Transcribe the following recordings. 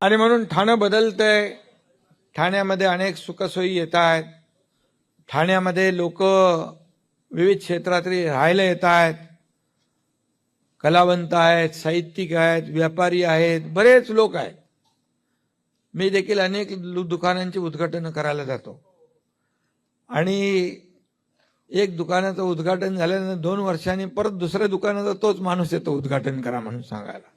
आणि म्हणून ठाणं बदलतंय. ठाण्यामध्ये अनेक सुखसोयी येत आहेत. ठाण्यामध्ये लोक विविध क्षेत्रातली राहायला येत आहेत. कलावंत आहेत, साहित्यिक आहेत, व्यापारी आहेत, बरेच लोक आहेत. मी देखील अनेक दुकानांची उद्घाटन करायला जातो आणि एक दुकानाचं उद्घाटन झाल्यानंतर 2 वर्षांनी परत दुसऱ्या दुकानाचा तोच माणूस येतो उद्घाटन करा म्हणून सांगायला.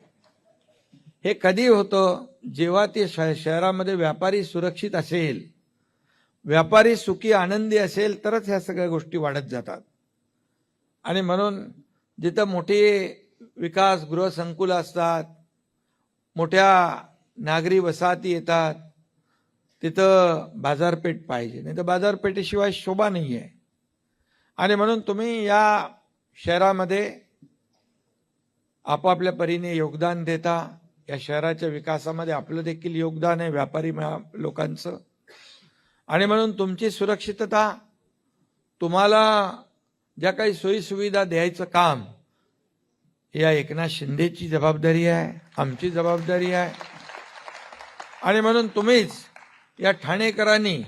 हे कधी होतं? जेव्हा ते शहरामध्ये व्यापारी सुरक्षित असेल, व्यापारी सुखी आनंदी असेल, तरच ह्या सगळ्या गोष्टी वाढत जातात. आणि म्हणून जिथं मोठी विकास गृहसंकुलं असतात, मोठ्या नागरी वसाहती येतात, तिथं बाजारपेठ पाहिजे, नाही तर बाजारपेठेशिवाय शोभा नाही आहे. आणि म्हणून तुम्ही या शहरामध्ये आपापल्या परीने योगदान देता. या शहराच्या विकासामध्ये आपलं देखील योगदान आहे, व्यापारी लोकांचं. आणि म्हणून तुमची सुरक्षितता, तुम्हाला ज्या काही सोयीसुविधा द्यायचं काम, या एकनाथ शिंदेची जबाबदारी आहे, आमची जबाबदारी आहे. आणि म्हणून तुम्हीच या ठाणेकरांनी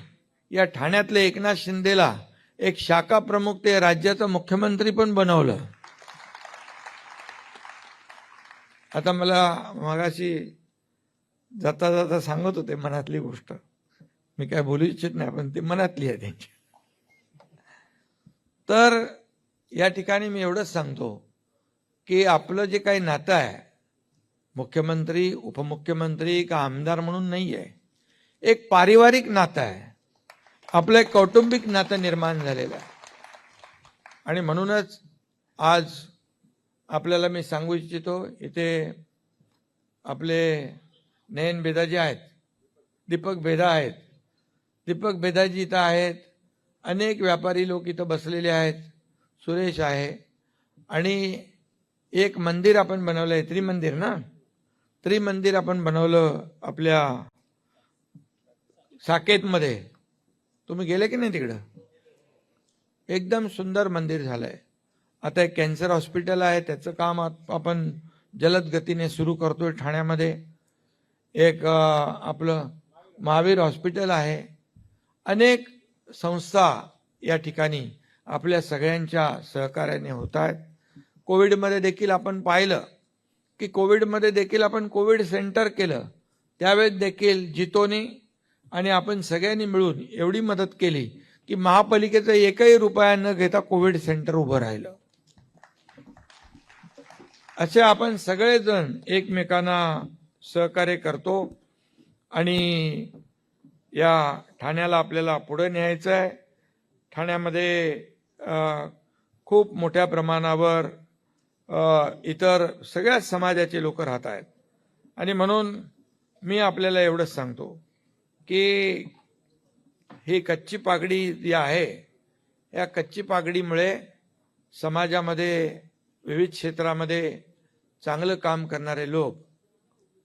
या ठाण्यातल्या एकनाथ शिंदेला एक शाखा प्रमुख ते राज्याचा मुख्यमंत्री पण बनवलं. आता मला मगाशी जाता जाता सांगत होते मनातली गोष्ट, मी काय बोलू इच्छित नाही, पण ती मनातली आहे त्यांची. तर या ठिकाणी मी एवढंच सांगतो की आपलं जे काही नातं आहे, मुख्यमंत्री उपमुख्यमंत्री का आमदार म्हणून नाही आहे, एक पारिवारिक नातं आहे, आपलं एक कौटुंबिक नातं निर्माण झालेलं आहे. आणि म्हणूनच आज आपल्याला मी सांगू इच्छितो, इथे आपले नयन बेदाजी आहेत, दीपक बेदा आहेत, दीपक बेदाजी इथं आहेत, अनेक व्यापारी लोक इथं बसलेले आहेत, सुरेश आहे. आणि एक मंदिर आपण बनवलं आहे, त्रिमंदिर ना, त्रिमंदिर आपण बनवलं आपल्या साकेतमध्ये. तुम्ही गेले की नाही तिकडं? एकदम सुंदर मंदिर झालंय. आता एक कॅन्सर हॉस्पिटल आहे, त्याचं काम आपण जलद गतीने सुरू करतोय ठाण्यामध्ये. एक आपलं महावीर हॉस्पिटल आहे. अनेक संस्था या ठिकाणी आपल्या सगळ्यांच्या सहकार्याने होत आहेत. कोविडमध्ये देखील आपण पाहिलं की कोविडमध्ये देखील आपण कोविड सेंटर केलं, त्यावेळेस देखील जितोनी आणि आपण सगळ्यांनी मिळून एवढी मदत केली की महापालिकेचा एकही रुपया न घेता कोविड सेंटर उभं राहिलं. असे आपण सगळेजण एकमेकांना सहकार्य करतो आणि या ठाण्याला आपल्याला पुढे न्यायचं आहे. ठाण्यामध्ये खूप मोठ्या प्रमाणावर इतर सगळ्या समाजाचे लोक राहत आहेत. आणि म्हणून मी आपल्याला एवढंच सांगतो की ही कच्ची पागडी जी आहे, या कच्ची पागडीमुळे समाजामध्ये विविध क्षेत्रामध्ये चांगलं काम करणारे लोक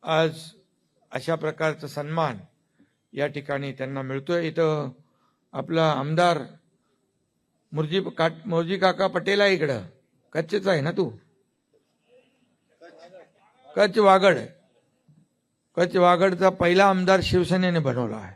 आज अशा प्रकारचा सन्मान या ठिकाणी त्यांना मिळतोय. इथं आपला आमदार मोर्जी काका पटेल आहे, इकडं कच्चेच आहे ना तू? कच्छ वागडचा पहिला आमदार शिवसेनेने बनवला आहे.